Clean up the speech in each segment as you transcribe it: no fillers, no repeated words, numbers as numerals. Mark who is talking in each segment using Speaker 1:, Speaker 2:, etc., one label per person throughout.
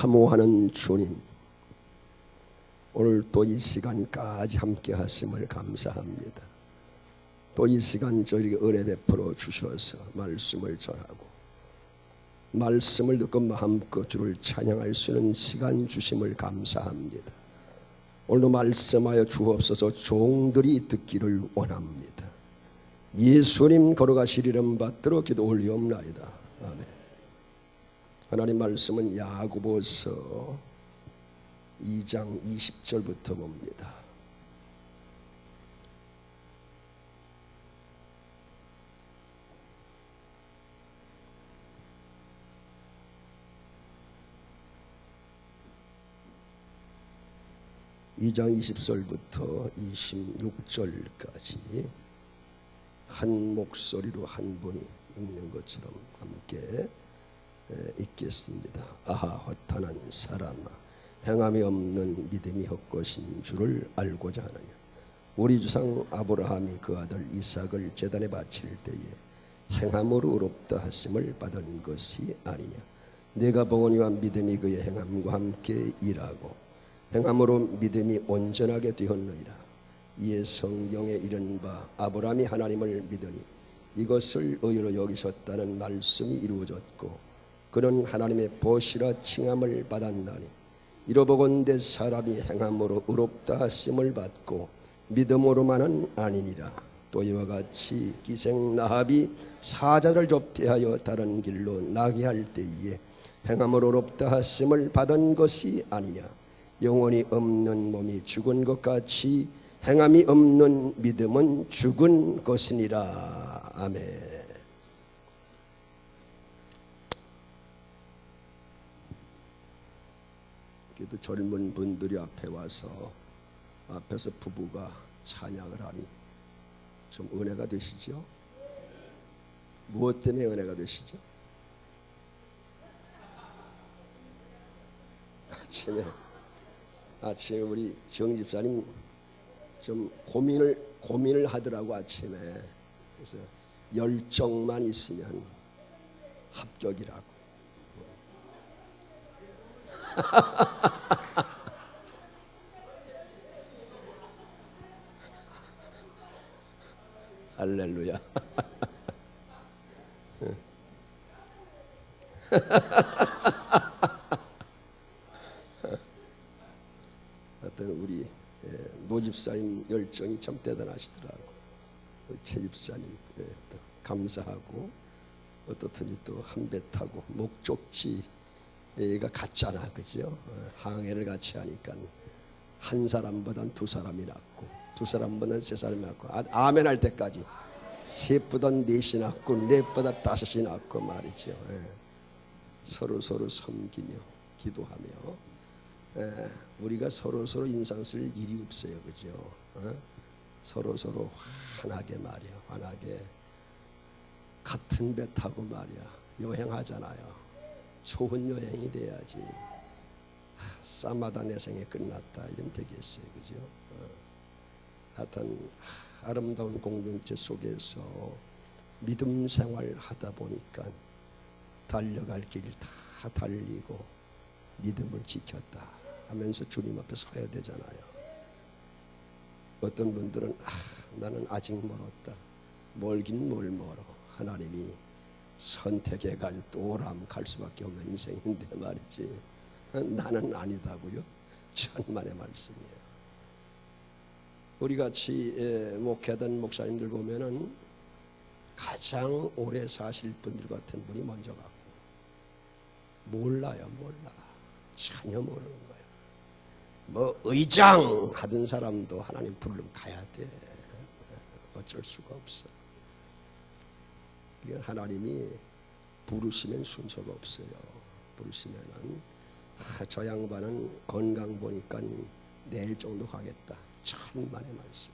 Speaker 1: 사모하는 주님, 오늘 또 이 시간까지 함께 하심을 감사합니다. 또 이 시간 저에게 은혜 베풀어 주셔서 말씀을 전하고 말씀을 듣고 마음껏 주를 찬양할 수 있는 시간 주심을 감사합니다. 오늘도 말씀하여 주옵소서. 종들이 듣기를 원합니다. 예수님 걸어가실 이름 받들어 기도 올리옵나이다. 아멘. 하나님 말씀은 야고보서 2장 20절부터 봅니다. 이 장 20절부터 26절까지 한 목소리로 한 분이 읽는 것처럼 함께 읽겠습니다. 아하 허탄한 사람아, 행함이 없는 믿음이 헛것인 줄을 알고자 하느냐. 우리 주상 아브라함이 그 아들 이삭을 제단에 바칠 때에 행함으로 의롭다 하심을 받은 것이 아니냐. 내가 보거니와 믿음이 그의 행함과 함께 일하고 행함으로 믿음이 온전하게 되었느니라. 이에 성경에 이른바 아브라함이 하나님을 믿으니 이것을 의로 여기셨다는 말씀이 이루어졌고 그는 하나님의 보시라 칭함을 받았나니 이로보건대 사람이 행함으로 의롭다 하심을 받고 믿음으로만은 아니니라. 또 이와 같이 기생 라합이 사자를 접대하여 다른 길로 나게 할 때에 행함으로 의롭다 하심을 받은 것이 아니냐. 영혼이 없는 몸이 죽은 것 같이 행함이 없는 믿음은 죽은 것이니라. 아멘. 그래도 젊은 분들이 앞에 와서 앞에서 부부가 찬양을 하니 좀 은혜가 되시죠? 무엇 때문에 은혜가 되시죠? 아침에 우리 정 집사님 좀 고민을 하더라고. 아침에. 그래서 열정만 있으면 합격이라고. 할렐루야. 우리 노 집사님 열정이 참 대단하시더라고. 최 집사님 또 감사하고 어떻든지 또 한 배 타고 목적지가 같잖아, 그죠? 항해를 같이 하니까 한 사람보단 두 사람이 낫고 두 사람보단 세 사람이 낫고 아멘 할 때까지 셋보다 넷이 낫고 넷보다 다섯이 낫고 말이죠. 서로 섬기며 기도하며 우리가 서로 인상 쓸 일이 없어요, 그죠? 서로 환하게 말이야, 환하게 같은 배 타고 말이야 여행하잖아요. 좋은 여행이 돼야지. 싸마다 내 생에 끝났다 이러면 되겠어요, 그죠? 하여튼 아름다운 공동체 속에서 믿음 생활 하다 보니까 달려갈 길 다 달리고 믿음을 지켰다 하면서 주님 앞에 서야 되잖아요. 어떤 분들은 나는 아직 멀었다. 멀긴 뭘 멀어. 하나님이 선택해가지고 또 오라면 갈 수밖에 없는 인생인데 말이지. 나는 아니다고요. 천만의 말씀이에요. 우리 같이 목회하던 목사님들 보면은 가장 오래 사실 분들 같은 분이 먼저 가고 몰라. 전혀 모르는 거야. 뭐 의장 하던 사람도 하나님 부르면 가야 돼. 어쩔 수가 없어. 하나님이 부르시면 순서가 없어요. 부르시면은 저 양반은 건강 보니까 내일 정도 가겠다. 천만의 말씀.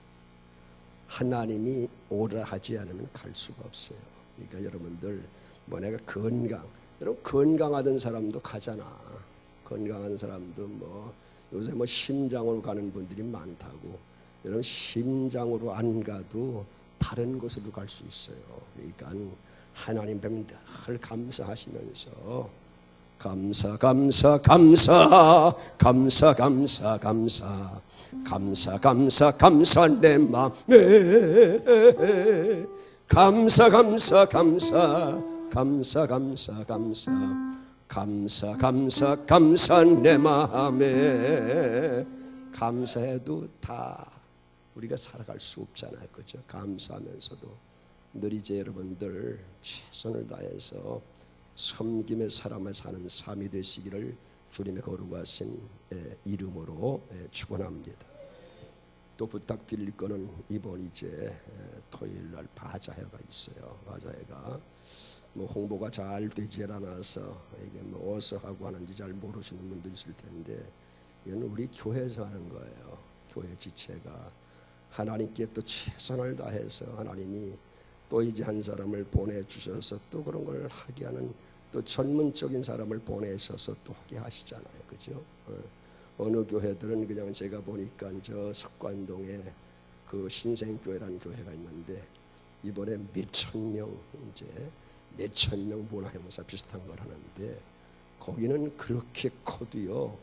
Speaker 1: 하나님이 오라 하지 않으면 갈 수가 없어요. 그러니까 여러분들 뭐 내가 여러분 건강하던 사람도 가잖아. 건강한 사람도 뭐 요새 뭐 심장으로 가는 분들이 많다고. 여러분 심장으로 안 가도 다른 곳으로 갈 수 있어요. 그러니까 하나님 뵈면 늘 감사하시면서 감사 감사 감사 감사 감사 감사 감사 감사 감사 내 맘에 감사 감사 감사 감사 감사 감사 감사 감사 감사 내 마음에 감사해도 다 우리가 살아갈 수 없잖아요, 그죠? 감사하면서도 늘 이제 여러분들 최선을 다해서 섬김의 사람을 사는 삶이 되시기를 주님의 거룩하신 이름으로 축원합니다. 또 부탁드릴 거는 이번 이제 토요일 날 바자회가 있어요. 바자회가 뭐 홍보가 잘 되지 않아서 이게 뭐 어디서 하고 하는지 잘 모르시는 분도 있을 텐데 이건 우리 교회에서 하는 거예요. 교회 지체가 하나님께 또 최선을 다해서 하나님이 또 이제 한 사람을 보내주셔서 또 그런 걸 하게 하는 또 전문적인 사람을 보내셔서 또 하게 하시잖아요, 그죠? 어느 교회들은 그냥 제가 보니까 저 석관동에 그 신생교회라는 교회가 있는데 이번에 몇천 명 이제 몇천 명 문화행사 비슷한 걸 하는데 거기는 그렇게 커도요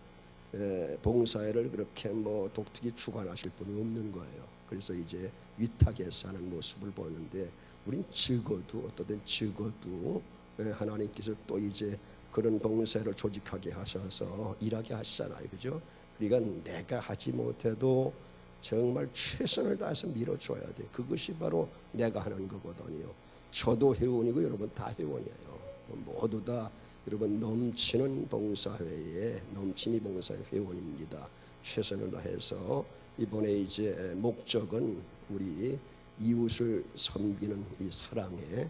Speaker 1: 봉사회를 그렇게 뭐 독특히 주관하실 분이 없는 거예요. 그래서 이제 위탁해서 하는 모습을 보는데 우린 적어도 어떠든 적어도 하나님께서 또 이제 그런 봉사를 조직하게 하셔서 일하게 하시잖아요, 그죠? 그러니까 내가 하지 못해도 정말 최선을 다해서 밀어줘야 돼. 그것이 바로 내가 하는 거거든요. 저도 회원이고 여러분 다 회원이에요. 모두 다 여러분 넘치는 봉사회에 넘치니 봉사회 회원입니다. 최선을 다해서 이번에 이제 목적은 우리 이웃을 섬기는 이 사랑의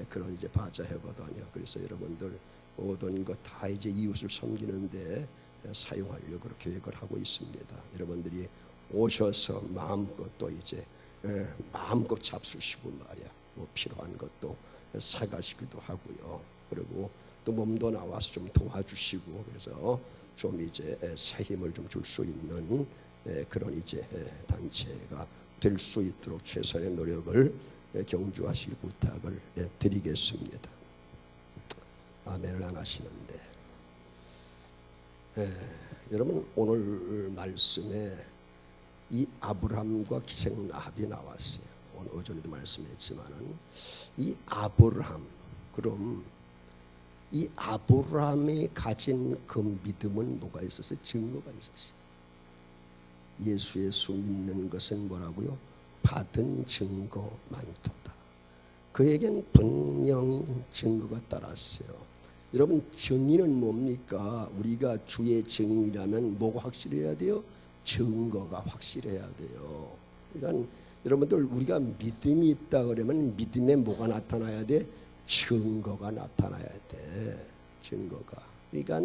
Speaker 1: 그런 이제 바자회거든요. 그래서 여러분들 모든 것 다 이제 이웃을 섬기는데 사용하려고 그렇게 계획을 하고 있습니다. 여러분들이 오셔서 마음껏 또 이제 마음껏 잡수시고 말이야. 뭐 필요한 것도 사가시기도 하고요. 그리고 또 몸도 나와서 좀 도와주시고 그래서 좀 이제 새 힘을 좀 줄 수 있는 그런 이제 단체가 될 수 있도록 최선의 노력을 경주하실 부탁을 드리겠습니다. 아멘을 안 하시는데 여러분 오늘 말씀에 이 아브라함과 기생 라합이 나왔어요. 오늘 오전에도 말씀했지만은 이 아브라함 그럼 이 아브라함이 가진 그 믿음은 뭐가 있었어요? 증거가 있었어요. 예수 믿는 것은 뭐라고요? 받은 증거 많도다. 그에겐 분명히 증거가 따랐어요. 여러분 증인은 뭡니까? 우리가 주의 증인이라면 뭐가 확실해야 돼요? 증거가 확실해야 돼요. 그러니까 여러분들 우리가 믿음이 있다 그러면 믿음에 뭐가 나타나야 돼? 증거가 나타나야 돼. 증거가. 그러니까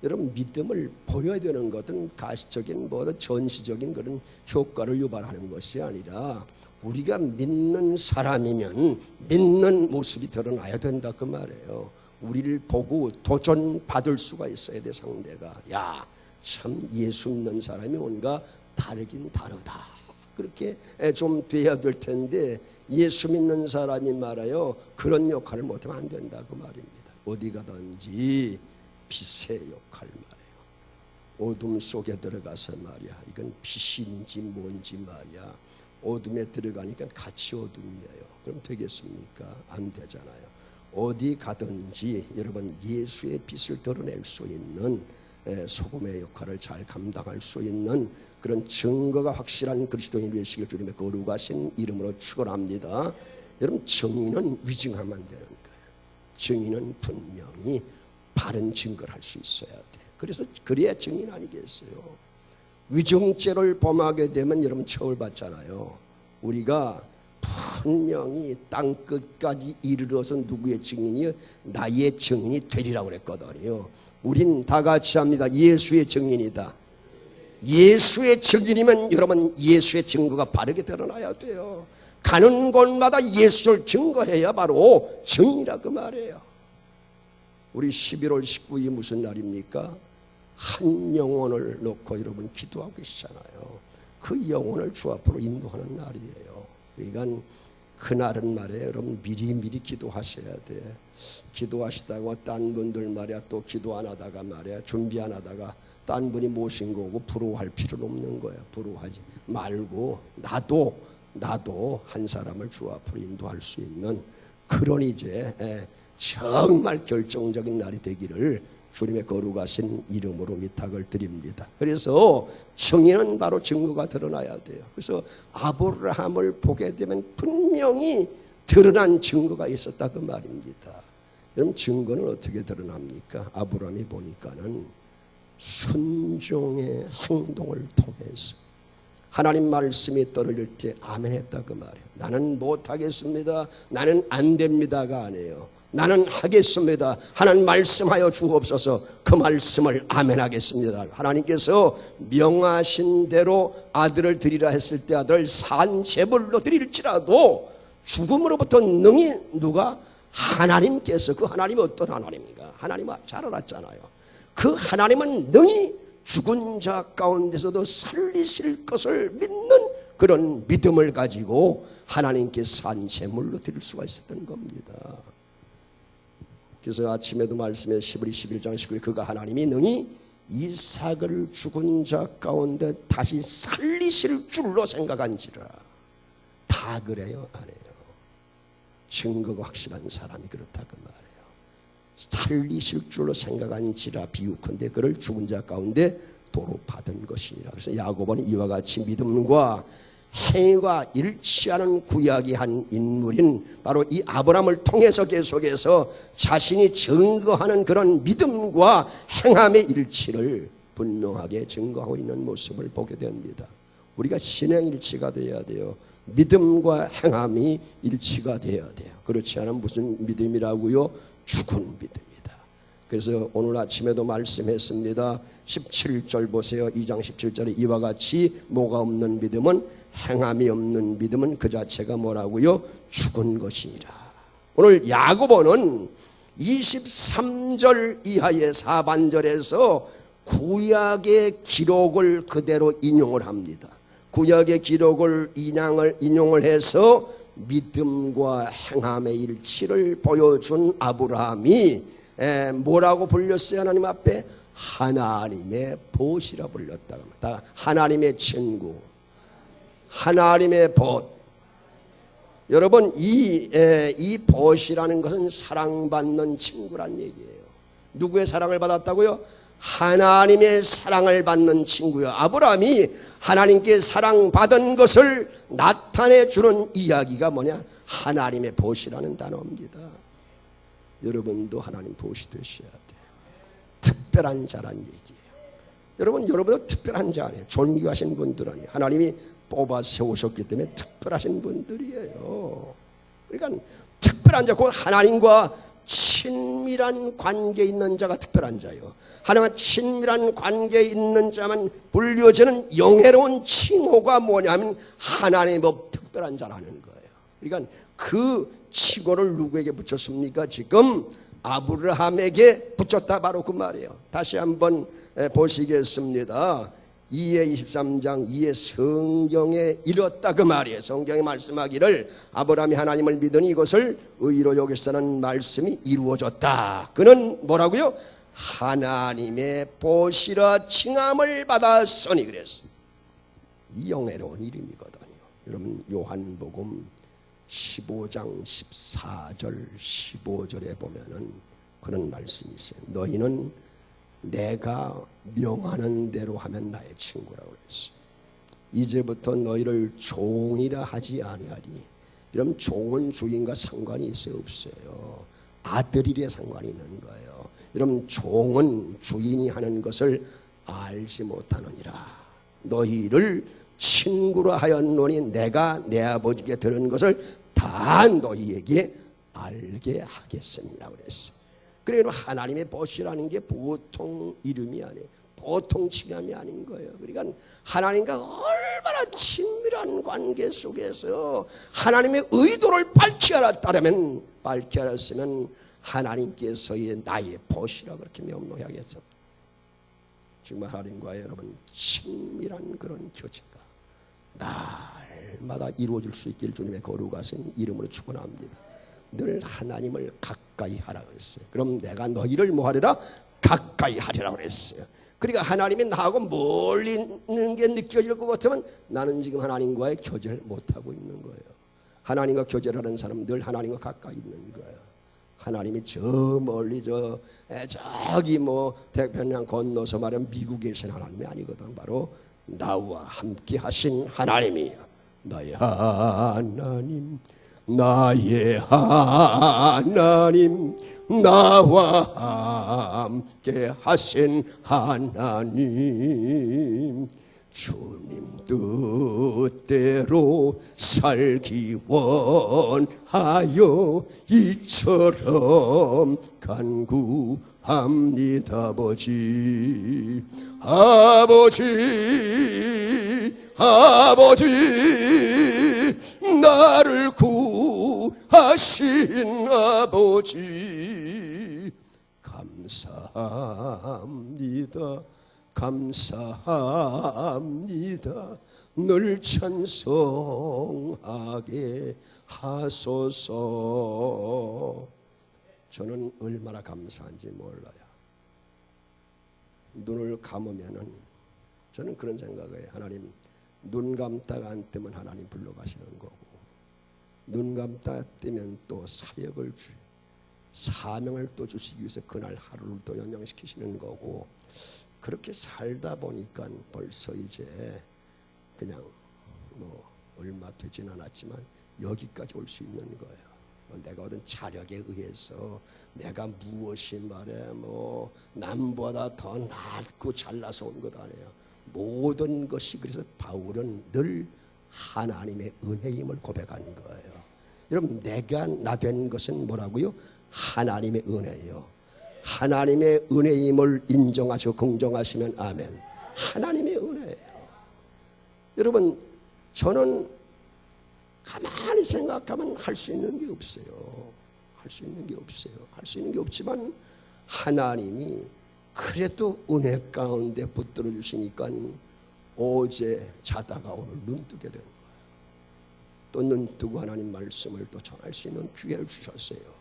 Speaker 1: 여러분 믿음을 보여야 되는 것은 가시적인 뭐 전시적인 그런 효과를 유발하는 것이 아니라 우리가 믿는 사람이면 믿는 모습이 드러나야 된다 그 말이에요. 우리를 보고 도전받을 수가 있어야 돼 상대가. 야, 참 예수 믿는 사람이 뭔가 다르긴 다르다. 그렇게 좀 돼야 될 텐데 예수 믿는 사람이 말아요. 그런 역할을 못하면 안 된다 그 말입니다. 어디 가든지 빛의 역할 말이에요. 어둠 속에 들어가서 말이야. 이건 빛인지 뭔지 말이야. 어둠에 들어가니까 같이 어둠이에요. 그럼 되겠습니까? 안 되잖아요. 어디 가든지 여러분 예수의 빛을 드러낼 수 있는 소금의 역할을 잘 감당할 수 있는 그런 증거가 확실한 그리스도인이 되시길 주님의 거룩하신 이름으로 축원합니다. 여러분 증인은 위증하면 안 되는 거예요. 증인은 분명히 바른 증거를 할 수 있어야 돼. 그래서 그래야 증인 아니겠어요. 위증죄를 범하게 되면 여러분 처벌받잖아요. 우리가 분명히 땅 끝까지 이르러서 누구의 증인이요? 나의 증인이 되리라고 그랬거든요. 우린 다 같이 합니다. 예수의 증인이다. 예수의 증인이면 여러분 예수의 증거가 바르게 드러나야 돼요. 가는 곳마다 예수를 증거해야 바로 증인이라고 말해요. 우리 11월 19일이 무슨 날입니까? 한 영혼을 놓고 여러분 기도하고 계시잖아요. 그 영혼을 주 앞으로 인도하는 날이에요. 그러니까 그날은 말이에요, 여러분 미리미리 기도하셔야 돼. 기도하시다가 딴 분들 말이야 또 기도 안 하다가 말이야 준비 안 하다가 딴 분이 모신 거고 부러워할 필요는 없는 거야. 부러워하지 말고 나도 한 사람을 주 앞으로 인도할 수 있는 그런 이제 정말 결정적인 날이 되기를 주님의 거룩하신 이름으로 위탁을 드립니다. 그래서 정의는 바로 증거가 드러나야 돼요. 그래서 아브라함을 보게 되면 분명히 드러난 증거가 있었다 그 말입니다. 여러분 증거는 어떻게 드러납니까? 아브라함이 보니까는 순종의 행동을 통해서 하나님 말씀이 떨어질 때 아멘 했다 그 말이에요. 나는 못하겠습니다, 나는 안 됩니다가 아니에요. 나는 하겠습니다, 하나님 말씀하여 주옵소서. 그 말씀을 아멘 하겠습니다. 하나님께서 명하신 대로 아들을 드리라 했을 때 아들을 산제물로 드릴지라도 죽음으로부터 능히 누가? 하나님께서. 그 하나님이 어떤 하나님인가? 하나님 잘 알았잖아요. 그 하나님은 능히 죽은 자 가운데서도 살리실 것을 믿는 그런 믿음을 가지고 하나님께 산제물로 드릴 수가 있었던 겁니다. 그래서 아침에도 말씀에 시브리 11장 19절 그가 하나님이 능히 이삭을 죽은 자 가운데 다시 살리실 줄로 생각한지라. 다 그래요? 아니에요. 증거가 확실한 사람이 그렇다 그 말이에요. 살리실 줄로 생각한지라 비유컨대 그를 죽은 자 가운데 도로 받은 것이니라. 그래서 야고보는 이와 같이 믿음과 행위가 일치하는 구약이 한 인물인 바로 이 아브라함을 통해서 계속해서 자신이 증거하는 그런 믿음과 행함의 일치를 분명하게 증거하고 있는 모습을 보게 됩니다. 우리가 신행일치가 되어야 돼요. 믿음과 행함이 일치가 되어야 돼요. 그렇지 않으면 무슨 믿음이라고요? 죽은 믿음이다. 그래서 오늘 아침에도 말씀했습니다. 17절 보세요. 2장 17절에 이와 같이 뭐가 없는 믿음은, 행함이 없는 믿음은 그 자체가 뭐라고요? 죽은 것이니라. 오늘 야고보는 23절 이하의 사반절에서 구약의 기록을 그대로 인용을 합니다. 구약의 기록을 인용을 해서 믿음과 행함의 일치를 보여준 아브라함이 뭐라고 불렸어요? 하나님 앞에 하나님의 보시라 불렸다고 합니다. 하나님의 친구, 하나님의 벗. 여러분 이 벗이라는 것은 사랑받는 친구란 얘기예요. 누구의 사랑을 받았다고요? 하나님의 사랑을 받는 친구요. 아브라함이 하나님께 사랑받은 것을 나타내 주는 이야기가 뭐냐? 하나님의 벗이라는 단어입니다. 여러분도 하나님 벗이 되셔야 돼요. 특별한 자란 얘기예요. 여러분도 특별한 자 아니에요. 존귀하신 분들 아니에요. 하나님이 뽑아 세우셨기 때문에 특별하신 분들이에요. 그러니까 특별한 자, 곧 하나님과 친밀한 관계에 있는 자가 특별한 자예요. 하나님과 친밀한 관계에 있는 자만 불려지는 영예로운 칭호가 뭐냐면 하나님의 법 특별한 자라는 거예요. 그러니까 그 칭호를 누구에게 붙였습니까? 지금 아브라함에게 붙였다, 바로 그 말이에요. 다시 한번 보시겠습니다. 2의 23장 2의 성경에 이뤘다 그 말이에요. 성경에 말씀하기를 아브라함이 하나님을 믿으니 이것을 의로 여기서는 말씀이 이루어졌다. 그는 뭐라고요? 하나님의 보시라 칭함을 받았으니 그랬어요. 이 영예로운 이름이거든요. 여러분 요한복음 15장 14절 15절에 보면은 그런 말씀이 있어요. 너희는 내가 명하는 대로 하면 나의 친구라고 그랬어요. 이제부터 너희를 종이라 하지 아니하리. 이러면 종은 주인과 상관이 있어요, 없어요? 아들이래 상관이 있는 거예요. 여러분 종은 주인이 하는 것을 알지 못하느니라. 너희를 친구라 하였노니 내가 내 아버지께 들은 것을 다 너희에게 알게 하겠습니다 그랬어요. 그러니까 하나님의 벗이라는 게 보통 이름이 아니에요. 보통 칭함이 아닌 거예요. 그러니까 하나님과 얼마나 친밀한 관계 속에서 하나님의 의도를 밝히 알았으면 하나님께서의 나의 벗이라 그렇게 명명하겠어. 정말 하나님과 여러분 친밀한 그런 교제가 날마다 이루어질 수 있길 주님의 거룩하신 이름으로 축원합니다. 늘 하나님을 가까이 하라 그랬어요. 그럼 내가 너희를 뭐하리라? 가까이 하리라 그랬어요. 그러니까 하나님이 나하고 멀리 있는 게 느껴질 것 같으면 나는 지금 하나님과의 교제를 못하고 있는 거예요. 하나님과 교제를 하는 사람은 늘 하나님과 가까이 있는 거예요. 하나님이 저 멀리 저기 뭐 태평양 건너서 말하면 미국에 계신 하나님이 아니거든. 바로 나와 함께 하신 하나님이에요. 나의 하나님, 나의 하나님, 나와 함께 하신 하나님, 주님 뜻대로 살기 원하여 이처럼 간구합니다. 아버지, 아버지, 아버지, 나를 구하신 아버지, 감사합니다. 감사합니다. 늘 찬송하게 하소서. 저는 얼마나 감사한지 몰라요. 눈을 감으면은 저는 그런 생각을 해요. 하나님, 눈 감다가 안 뜨면 하나님 불러가시는 거고, 눈 감다 뜨면 또 사역을 사명을 또 주시기 위해서 그날 하루를 또 연장시키시는 거고, 그렇게 살다 보니까 벌써 이제 그냥 뭐 얼마 되진 않았지만 여기까지 올 수 있는 거예요. 내가 얻은 자력에 의해서 내가 무엇이 말해 뭐 남보다 더 낫고 잘나서 온 것 아니에요. 모든 것이, 그래서 바울은 늘 하나님의 은혜임을 고백하는 거예요. 여러분, 내가 나 된 것은 뭐라고요? 하나님의 은혜예요. 하나님의 은혜임을 인정하시고 긍정하시면 아멘. 하나님의 은혜예요. 여러분, 저는 가만히 생각하면 할 수 있는 게 없어요. 할 수 있는 게 없어요. 할 수 있는 게 없지만 하나님이 그래도 은혜 가운데 붙들어 주시니까 어제 자다가 오늘 눈 뜨게 된 거예요. 또 눈 뜨고 하나님 말씀을 또 전할 수 있는 기회를 주셨어요.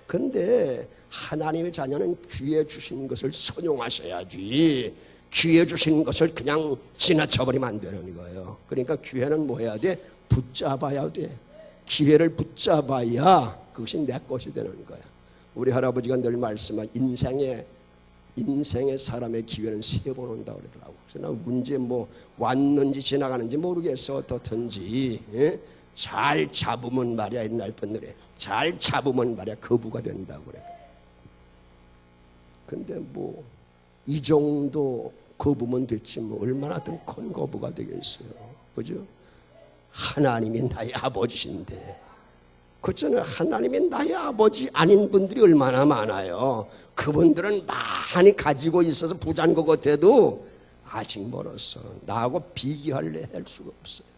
Speaker 1: 근데 하나님의 자녀는 기회 주신 것을 선용하셔야지, 기회 주신 것을 그냥 지나쳐버리면 안 되는 거예요. 그러니까 기회는 뭐 해야 돼? 붙잡아야 돼. 기회를 붙잡아야 그것이 내 것이 되는 거야. 우리 할아버지가 늘 말씀한 인생의 사람의 기회는 3번 온다고 그러더라고. 그래서 나 언제 뭐 왔는지 지나가는지 모르겠어. 어떻든지 잘 잡으면 말이야, 옛날 분들에 잘 잡으면 말이야 거부가 된다고 그래. 근데 뭐 이 정도 거부면 됐지 뭐 얼마나 더 큰 거부가 되겠어요. 그죠? 하나님이 나의 아버지신데, 그렇잖아요. 하나님이 나의 아버지 아닌 분들이 얼마나 많아요. 그분들은 많이 가지고 있어서 부자인 것 같아도 아직 멀었어. 나하고 비교할래 할 수가 없어요.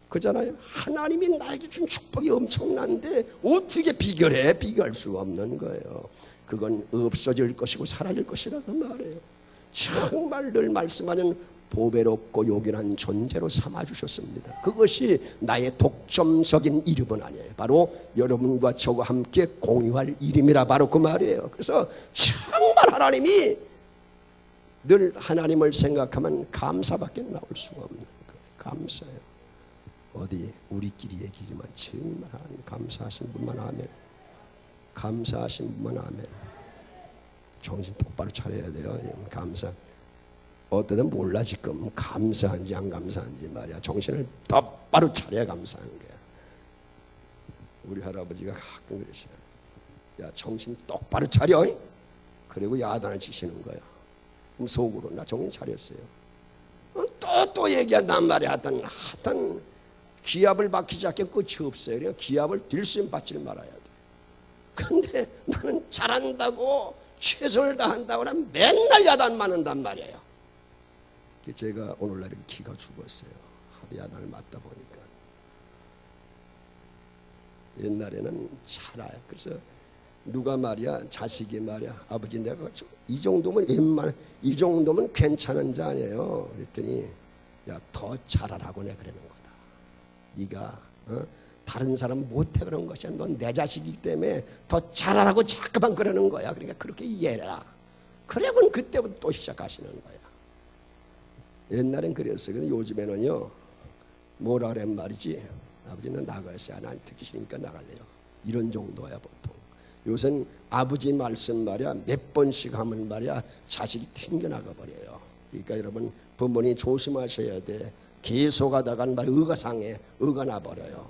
Speaker 1: 그렇잖아요. 하나님이 나에게 준 축복이 엄청난데 어떻게 비교를 해? 비교할 수가 없는 거예요. 그건 없어질 것이고 사라질 것이라고 말해요. 정말 늘 말씀하는 보배롭고 요긴한 존재로 삼아주셨습니다. 그것이 나의 독점적인 이름은 아니에요. 바로 여러분과 저와 함께 공유할 이름이라 바로 그 말이에요. 그래서 정말 하나님이 늘 하나님을 생각하면 감사밖에 나올 수가 없는 거예요. 감사해요. 어디 우리끼리 얘기지만 정말 하나님 감사하신 분만 하면, 감사하신 분만 하면 정신 똑바로 차려야 돼요. 감사. 어때든 몰라 지금 감사한지 안 감사한지 말이야. 정신을 똑바로 차려야 감사하는 거야. 우리 할아버지가 가끔 그러시요. 야, 정신 똑바로 차려. 그리고 야단을 치시는 거야. 그럼 속으로 나 정신 차렸어요. 또 얘기한단 말이야. 하여튼 기합을 박히지 않게 끝이 없어요. 그러니까 기합을 들숨 받지 말아야 돼. 근데 나는 잘한다고 최선을 다한다고 하면 맨날 야단 맞는단 말이에요. 제가 오늘날 이렇게 기가 죽었어요. 하도 야단을 맞다 보니까. 옛날에는 잘아요. 그래서 누가 말이야, 자식이 말이야, 아버지 내가 이 정도면 이 정도면 괜찮은 자 아니에요. 그랬더니 야, 더 잘하라고 내가 그러는 거다. 네가 다른 사람 못해 그런 것이야. 넌 내 자식이기 때문에 더 잘하라고 자꾸만 그러는 거야. 그러니까 그렇게 이해해라. 그러면 그때부터 또 시작하시는 거야. 옛날엔 그랬어요. 근데 요즘에는요, 뭐라 그랬단 말이지? 아버지는 나가세요. 난 듣기 싫으니까 나갈래요. 이런 정도야 보통. 요새는 아버지 말씀 말이야 몇 번씩 하면 말이야 자식이 튕겨나가 버려요. 그러니까 여러분 부모님 조심하셔야 돼. 계속 하다간 말이야 의가 상해, 의가 나버려요.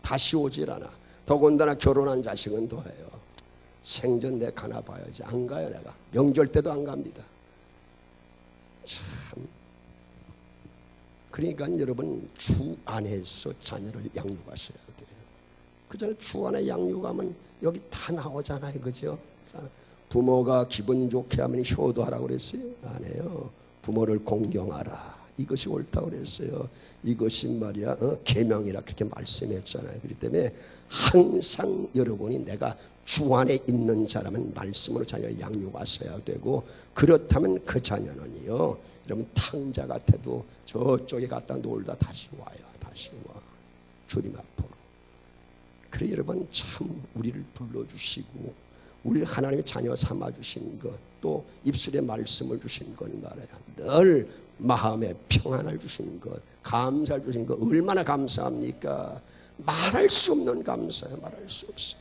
Speaker 1: 다시 오질 않아. 더군다나 결혼한 자식은 더해요. 생전 내 가나 봐야지. 안 가요. 내가 명절 때도 안 갑니다. 참. 그러니까 여러분 주 안에서 자녀를 양육하셔야 돼요. 그전에 주 안에 양육하면 여기 다 나오잖아요. 그죠? 부모가 기분 좋게 하면 효도하라고 그랬어요? 안 해요. 부모를 공경하라. 이것이 옳다고 그랬어요. 이것이 말이야 계명이라 그렇게 말씀했잖아요. 그렇기 때문에 항상 여러분이 내가 주 안에 있는 자라면 말씀으로 자녀를 양육하셔야 되고, 그렇다면 그 자녀는요 여러분 탕자 같아도 저쪽에 갔다 놀다 다시 와요. 다시 와 주님 앞으로. 그래 여러분 참 우리를 불러주시고 우리 하나님의 자녀 삼아주신 것, 또 입술에 말씀을 주신 것 말이야 늘 마음에 평안을 주신 것, 감사를 주신 것 얼마나 감사합니까? 말할 수 없는 감사예요. 말할 수 없어요.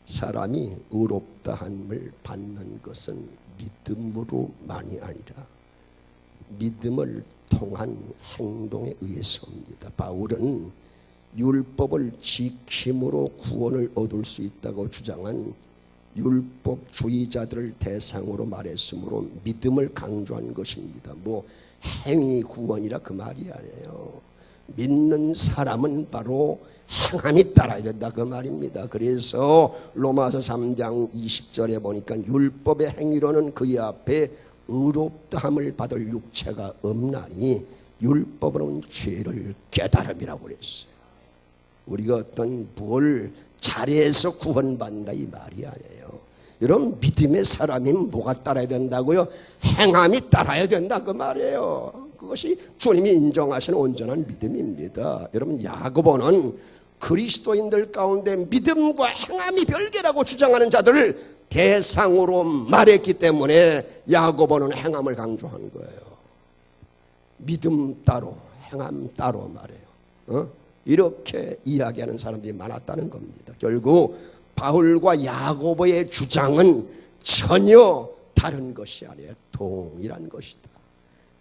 Speaker 1: 사람이 의롭다 함을 받는 것은 믿음으로만이 아니라 믿음을 통한 행동에 의해서입니다. 바울은 율법을 지킴으로 구원을 얻을 수 있다고 주장한 율법주의자들을 대상으로 말했으므로 믿음을 강조한 것입니다. 뭐 행위 구원이라 그 말이 아니에요. 믿는 사람은 바로 행함이 따라야 된다 그 말입니다. 그래서 로마서 3장 20절에 보니까 율법의 행위로는 그의 앞에 의롭다함을 받을 육체가 없나니 율법으로는 죄를 깨달음이라고 그랬어요. 우리가 어떤 뭘 잘해서 구원받는다 이 말이 아니에요. 여러분 믿음의 사람이 뭐가 따라야 된다고요? 행함이 따라야 된다 그 말이에요. 그것이 주님이 인정하시는 온전한 믿음입니다. 여러분 야고보는 그리스도인들 가운데 믿음과 행함이 별개라고 주장하는 자들을 대상으로 말했기 때문에 야고보는 행함을 강조한 거예요. 믿음 따로 행함 따로 말해요. 이렇게 이야기하는 사람들이 많았다는 겁니다. 결국 바울과 야고보의 주장은 전혀 다른 것이 아니에요. 동일한 것이다.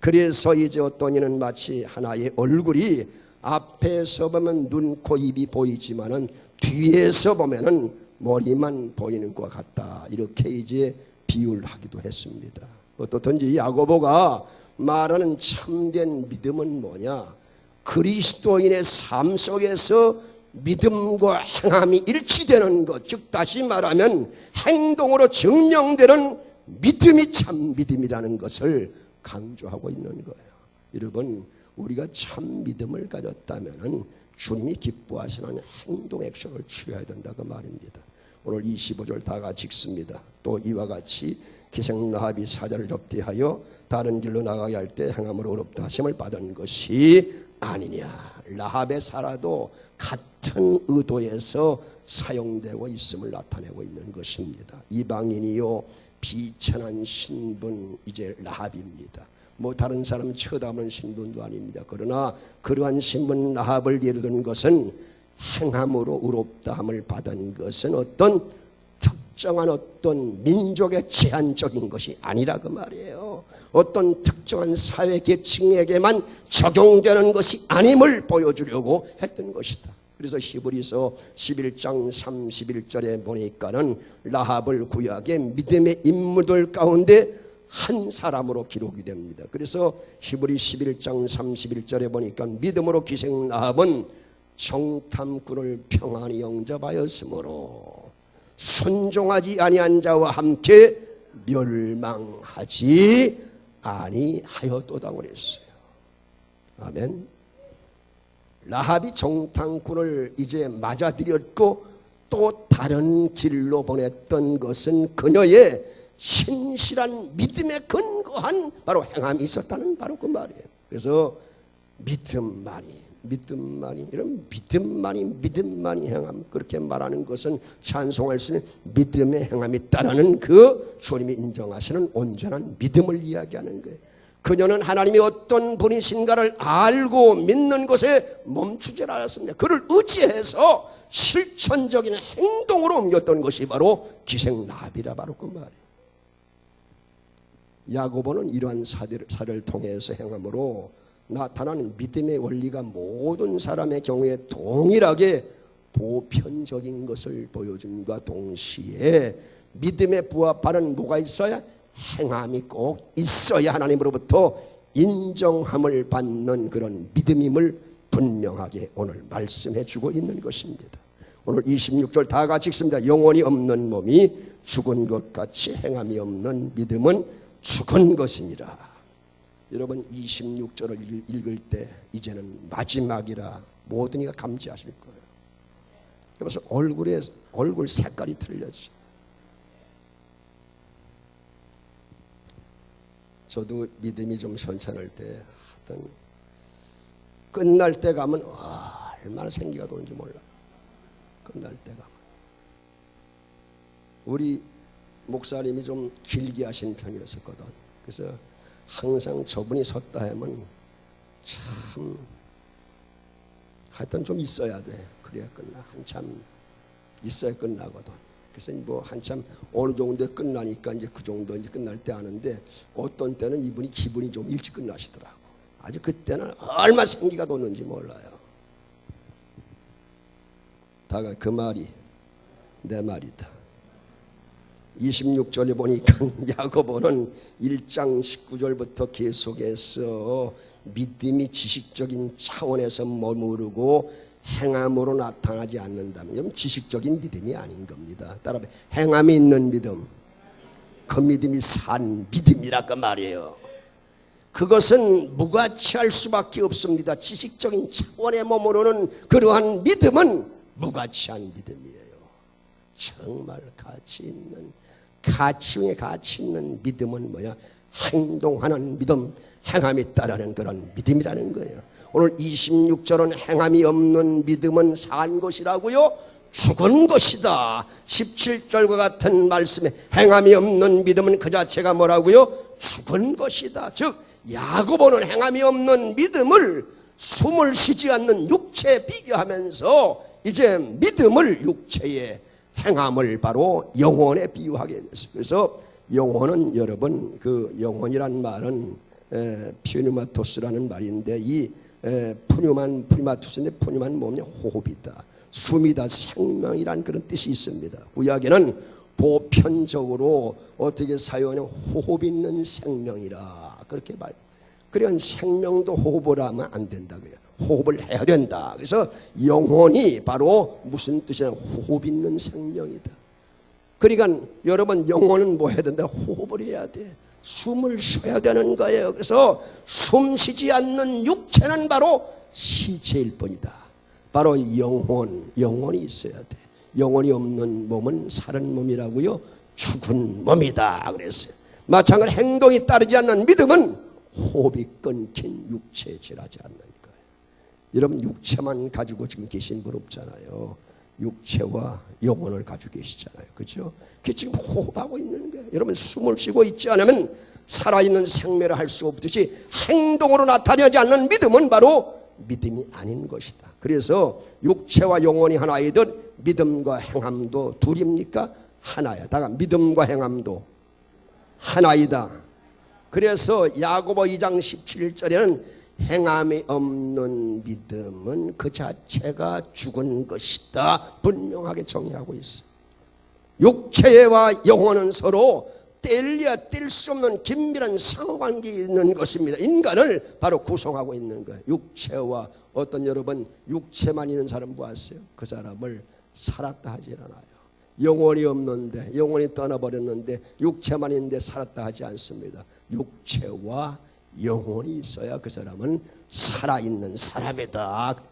Speaker 1: 그래서 이제 어떤 이는 마치 하나의 얼굴이 앞에서 보면 눈, 코, 입이 보이지만은 뒤에서 보면은 머리만 보이는 것 같다. 이렇게 이제 비유를 하기도 했습니다. 어떻든지 야고보가 말하는 참된 믿음은 뭐냐? 그리스도인의 삶 속에서 믿음과 행함이 일치되는 것, 즉 다시 말하면 행동으로 증명되는 믿음이 참 믿음이라는 것을 강조하고 있는 거예요. 여러분 우리가 참 믿음을 가졌다면 주님이 기뻐하시는 행동 액션을 취해야 된다 그 말입니다. 오늘 25절 다 같이 읽습니다. 또 이와 같이 기생 라합이 사자를 접대하여 다른 길로 나가게 할 때 행함으로 어렵다 하심을 받은 것이 아니냐. 라합의 사라도 같은 의도에서 사용되고 있음을 나타내고 있는 것입니다. 이방인이요 비천한 신분 이제 라합입니다. 뭐 다른 사람 쳐다보는 신분도 아닙니다. 그러나 그러한 신분 라합을 예로 든 것은 행함으로 의롭다함을 받은 것은 어떤 특정한 어떤 민족의 제한적인 것이 아니라 그 말이에요. 어떤 특정한 사회 계층에게만 적용되는 것이 아님을 보여주려고 했던 것이다. 그래서 히브리서 11장 31절에 보니까는 라합을 구약의 믿음의 인물들 가운데 한 사람으로 기록이 됩니다. 그래서 히브리 11장 31절에 보니까 믿음으로 기생 라합은 정탐꾼을 평안히 영접하였으므로 순종하지 아니한 자와 함께 멸망하지 아니하였도다고 그랬어요. 아멘. 라합이 정탐꾼을 이제 맞아들였고 또 다른 길로 보냈던 것은 그녀의 신실한 믿음에 근거한 바로 행함이 있었다는 바로 그 말이에요. 그래서 믿음만이 이런 믿음만이 행함, 그렇게 말하는 것은 찬송할 수 있는 믿음의 행함이 있다라는 그 주님이 인정하시는 온전한 믿음을 이야기하는 거예요. 그녀는 하나님이 어떤 분이신가를 알고 믿는 것에 멈추지 않았습니다. 그를 의지해서 실천적인 행동으로 옮겼던 것이 바로 기생나비라, 바로 그 말이에요. 야고보는 이러한 사례를 통해서 행함으로 나타나는 믿음의 원리가 모든 사람의 경우에 동일하게 보편적인 것을 보여준과 동시에 믿음에 부합하는 뭐가 있어야? 행함이 꼭 있어야 하나님으로부터 인정함을 받는 그런 믿음임을 분명하게 오늘 말씀해 주고 있는 것입니다. 오늘 26절 다 같이 읽습니다. 영혼이 없는 몸이 죽은 것 같이 행함이 없는 믿음은 죽은 것이니라. 여러분 26절을 읽을 때 이제는 마지막이라 모든 이가 감지하실 거예요. 그래서 얼굴 색깔이 틀려져. 저도 믿음이 좀 현찮을 때 하여튼 끝날 때 가면 얼마나 생기가 도는지 몰라. 끝날 때 가면 우리 목사님이 좀 길게 하신 편이었었거든. 그래서 항상 저분이 섰다 하면 참 하여튼 좀 있어야 돼. 그래야 끝나. 한참 있어야 끝나거든. 그래서 뭐 한참 어느 정도에 끝나니까 이제 그 정도 이제 끝날 때 아는데, 어떤 때는 이분이 기분이 좀 일찍 끝나시더라고. 아주 그때는 얼마 생기가 돋는지 몰라요. 다가 그 말이 내 말이다. 26절에 보니까 야고보는 1장 19절부터 계속해서 믿음이 지식적인 차원에서 머무르고 행함으로 나타나지 않는다면 지식적인 믿음이 아닌 겁니다. 따라서 행함이 있는 믿음, 그 믿음이 산 믿음이라 그 말이에요. 그것은 무가치할 수밖에 없습니다. 지식적인 차원에 머무르는 그러한 믿음은 무가치한 믿음이에요. 정말 가치 중에 가치 있는 믿음은 뭐야? 행동하는 믿음, 행함이 있다라는 그런 믿음이라는 거예요. 오늘 26절은 행함이 없는 믿음은 산 것이라고요? 죽은 것이다. 17절과 같은 말씀에 행함이 없는 믿음은 그 자체가 뭐라고요? 죽은 것이다. 즉 야고보는 행함이 없는 믿음을 숨을 쉬지 않는 육체에 비교하면서 이제 믿음을 육체의 행함을 바로 영혼에 비유하게 됐어요. 그래서 영혼은 여러분, 그 영혼이란 말은 푸뉴마토스라는 말인데, 이 푸뉴마토스인데 푸뉴만 뭐냐? 호흡이다, 숨이다, 생명이란 그런 뜻이 있습니다. 구약에는 보편적으로 어떻게 사용하냐? 호흡 있는 생명이라 그렇게 말. 그런 생명도 호흡을 하면 안 된다고요. 호흡을 해야 된다. 그래서 영혼이 바로 무슨 뜻이냐? 호흡 있는 생명이다. 그러니까 여러분 영혼은 뭐 해야 된다? 호흡을 해야 돼. 숨을 쉬어야 되는 거예요. 그래서 숨 쉬지 않는 육체는 바로 시체일 뿐이다. 바로 영혼이 있어야 돼. 영혼이 없는 몸은 사는 몸이라고요? 죽은 몸이다 그랬어요. 마찬가지로 행동이 따르지 않는 믿음은 호흡이 끊긴 육체에 지나지 않는 거예요. 여러분 육체만 가지고 지금 계신 분 없잖아요. 육체와 영혼을 가지고 계시잖아요. 그렇죠? 그게 지금 호흡하고 있는 거예요. 여러분 숨을 쉬고 있지 않으면 살아있는 생매를 할 수 없듯이 행동으로 나타나지 않는 믿음은 바로 믿음이 아닌 것이다. 그래서 육체와 영혼이 하나이듯 믿음과 행함도 둘입니까? 하나야. 다가 믿음과 행함도 하나이다. 그래서 야고보 2장 17절에는 행함이 없는 믿음은 그 자체가 죽은 것이다 분명하게 정의하고 있어요. 육체와 영혼은 서로 뗄래야 뗄 수 없는 긴밀한 상관계에 있는 것입니다. 인간을 바로 구성하고 있는 거예요. 육체와 여러분 육체만 있는 사람 보았어요? 그 사람을 살았다 하지 않아요. 영혼이 없는데, 영혼이 떠나버렸는데 육체만 있는데 살았다 하지 않습니다. 육체와 영혼이 있어야 그 사람은 살아있는 사람이다.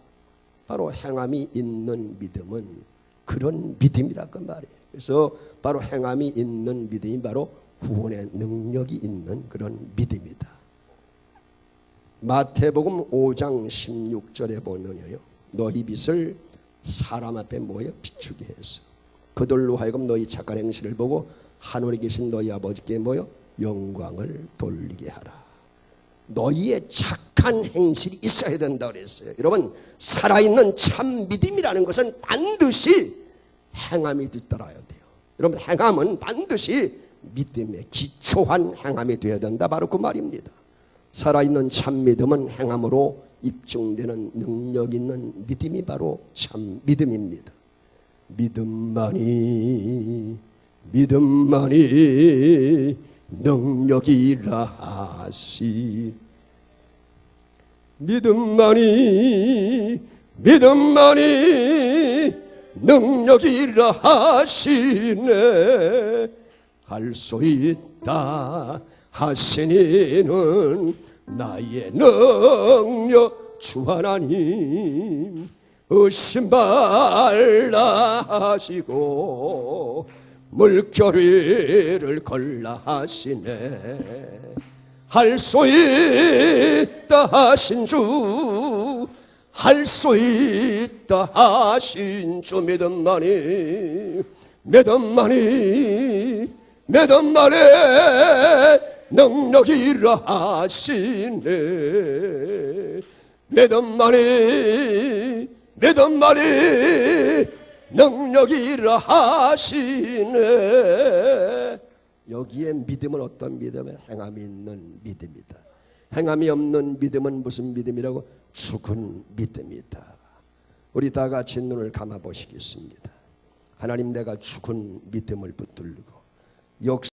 Speaker 1: 바로 행함이 있는 믿음은 그런 믿음이라고 말이에요. 그래서 바로 행함이 있는 믿음이 바로 구원의 능력이 있는 그런 믿음이다. 마태복음 5장 16절에 보면요, 너희 빛을 사람 앞에 모여 비추게 해서 그들로 하여금 너희 착한 행실을 보고 하늘에 계신 너희 아버지께 모여 영광을 돌리게 하라. 너희의 착한 행실이 있어야 된다고 그랬어요. 여러분, 살아있는 참 믿음이라는 것은 반드시 행함이 뒤따라야 돼요. 여러분, 행함은 반드시 믿음에 기초한 행함이 되어야 된다, 바로 그 말입니다. 살아있는 참 믿음은 행함으로 입증되는 능력 있는 믿음이 바로 참 믿음입니다. 믿음만이 능력이라 하시. 믿음만이 능력이라 하시네. 할 수 있다 하시니는 나의 능력 주 하나님. 의심 말라 하시고 물결 위를 걸라 하시네. 할 수 있다 하신 주, 할 수 있다 하신 주. 믿음만이 능력이라 하시네. 믿음만이 능력이라 하시네. 여기에 믿음은 어떤 믿음이에요? 행함이 있는 믿음이다. 행함이 없는 믿음은 무슨 믿음이라고? 죽은 믿음이다. 우리 다 같이 눈을 감아 보시겠습니다. 하나님, 내가 죽은 믿음을 붙들고